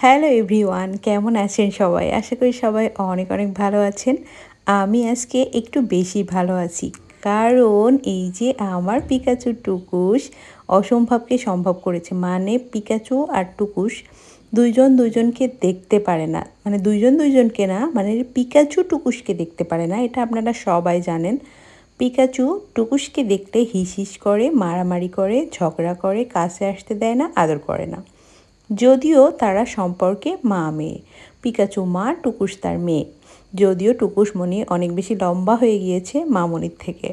Hello everyone, কেমন আছেন সবাই? আশা করি সবাই অনেক অনেক ভালো আছেন। আমি আজকে একটু বেশি ভালো আছি, কারণ এই যে আমার পিকাচু টুকুস অসম্ভবকে সম্ভব করেছে। মানে পিকাচু আর টুকুস দুইজন দুইজনকে দেখতে পারে না, মানে দুইজন দুইজনকে না, মানে পিকাচু টুকুসকে দেখতে পারে না। এটা আপনারা সবাই জানেন। পিকাচু টুকুসকে দেখলে হিস হিস করে, মারামারি করে, ঝগড়া করে, কাছে আসতে দেয় না, আদর করে না। যদিও তারা সম্পর্কে মা মেয়ে, পিকাচু মা, টুকুস তার মেয়ে। যদিও টুকুসমণি অনেক বেশি লম্বা হয়ে গিয়েছে মামনির থেকে।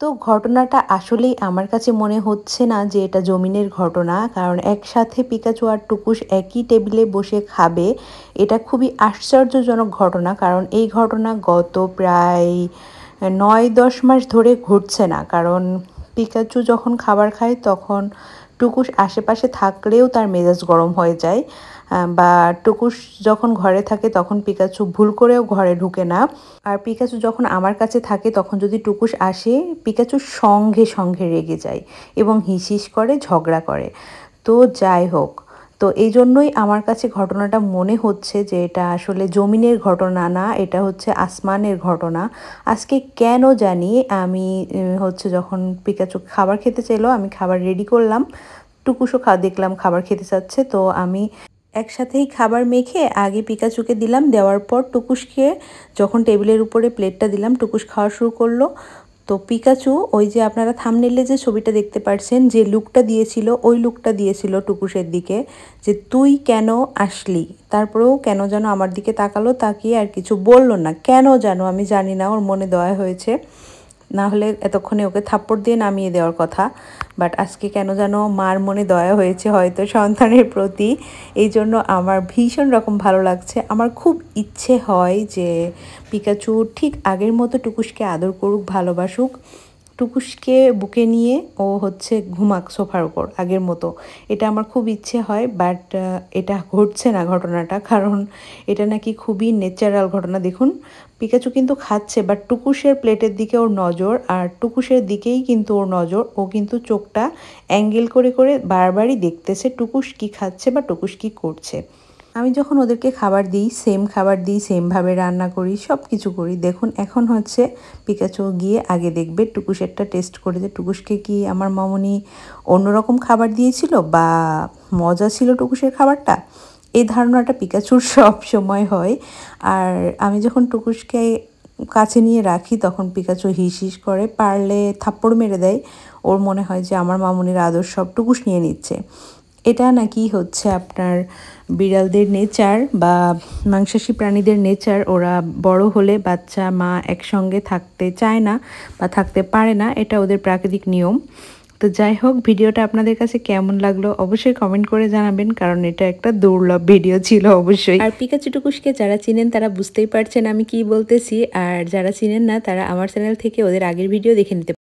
তো ঘটনাটা আসলেই আমার কাছে মনে হচ্ছে না যে এটা জমিনের ঘটনা, কারণ একসাথে পিকাচু আর টুকুস একই টেবিলে বসে খাবে, এটা খুবই আশ্চর্যজনক ঘটনা। কারণ এই ঘটনা গত প্রায় 9-10 মাস ধরে ঘটছে না। কারণ পিকাচু যখন খাবার খায় তখন টুকুস আশেপাশে থাকলেও তার মেজাজ গরম হয়ে যায়, বা টুকুস যখন ঘরে থাকে তখন পিকাচু ভুল করেও ঘরে ঢুকে না। আর পিকাচু যখন আমার কাছে থাকে তখন যদি টুকুস আসে, পিকাচু সঙ্গে সঙ্গে রেগে যায় এবং হিসিস করে, ঝগড়া করে। তো যাই হোক, তো এই জন্যই আমার কাছে ঘটনাটা মনে হচ্ছে যে এটা আসলে জমিনের ঘটনা না, এটা হচ্ছে আসমানের ঘটনা। আজকে কেন জানি আমি হচ্ছে যখন পিকাচু খাবার খেতে চাইলো, আমি খাবার রেডি করলাম, টুকুসও দেখলাম খাবার খেতে চাচ্ছে। তো আমি একসাথেই খাবার মেখে আগে পিকাচুকে দিলাম, দেওয়ার পর টুকুসকে যখন টেবিলের উপরে প্লেটটা দিলাম, টুকুস খাওয়া শুরু করলো। তো পিকাচু ওই যে আপনারা থাম্বনেইলে যে ছবিটা দেখতে পাচ্ছেন, যে লুকটা দিয়েছিল, ওই লুকটা দিয়েছিল টুকুসের দিকে, যে তুই কেন আসলি। তারপরেও কেন যেন আমার দিকে তাকালো, তাকিয়ে আর কিছু বলল না। কেন যেন আমি জানি না, ওর মনে দয়া হয়েছে, না হলে এতক্ষণে ওকে থাপ্পড় দিয়ে নামিয়ে দেওয়ার কথা। বাট আজকে কেন যেন মার মনে দয়া হয়েছে হয়তো সন্তানের প্রতি, এই জন্য আমার ভীষণ রকম ভালো লাগছে। আমার খুব ইচ্ছে হয় যে পিকাচু ঠিক আগের মতো টুকুসকে আদর করুক, ভালোবাসুক, টুকুসকে বুকে নিয়ে ও হচ্ছে ঘুমাক সোফার উপর আগের মতো। এটা আমার খুব ইচ্ছে হয়, বাট এটা ঘটছে না ঘটনাটা, কারণ এটা নাকি খুবই ন্যাচারাল ঘটনা। দেখুন পিকাচু কিন্তু খাচ্ছে, বাট টুকুসের প্লেটের দিকে ওর নজর, আর টুকুসের দিকেই কিন্তু ওর নজর। ও কিন্তু চোখটা অ্যাঙ্গেল করে করে বারবারই দেখতেছে টুকুস কি খাচ্ছে বা টুকুস কি করছে। আমি যখন ওদেরকে খাবার দিই, সেম খাবার দিই, সেমভাবে রান্না করি, সব কিছু করি। দেখুন এখন হচ্ছে পিকাচু গিয়ে আগে দেখবে টুকুসেরটা টেস্ট করে, যে টুকুসকে কি আমার মামনি অন্যরকম খাবার দিয়েছিল বা মজা ছিল টুকুসের খাবারটা। এই ধারণাটা পিকাচুর সব সময় হয়। আর আমি যখন টুকুসকে কাছে নিয়ে রাখি তখন পিকাচু হিস হিস করে, পারলে থাপ্পড় মেরে দেয়। ওর মনে হয় যে আমার মামনির আদর সব টুকুস নিয়ে নিচ্ছে। এটা নাকি হচ্ছে আপনার বিড়ালদের নেচার বা মাংসাশী প্রাণীদের নেচার। ওরা বড় হলে বাচ্চা মা একসঙ্গে থাকতে চায় না বা থাকতে পারে না, এটা ওদের প্রাকৃতিক নিয়ম। তো যাই হোক, ভিডিওটা আপনাদের কাছে কেমন লাগলো অবশ্যই কমেন্ট করে জানাবেন, কারণ এটা একটা দুর্লভ ভিডিও ছিল অবশ্যই। আর পিকাচু টুকুসকে যারা চিনেন তারা বুঝতেই পারছেন আমি কি বলতেছি, আর যারা চিনেন না তারা আমার চ্যানেল থেকে ওদের আগের ভিডিও দেখে নিতে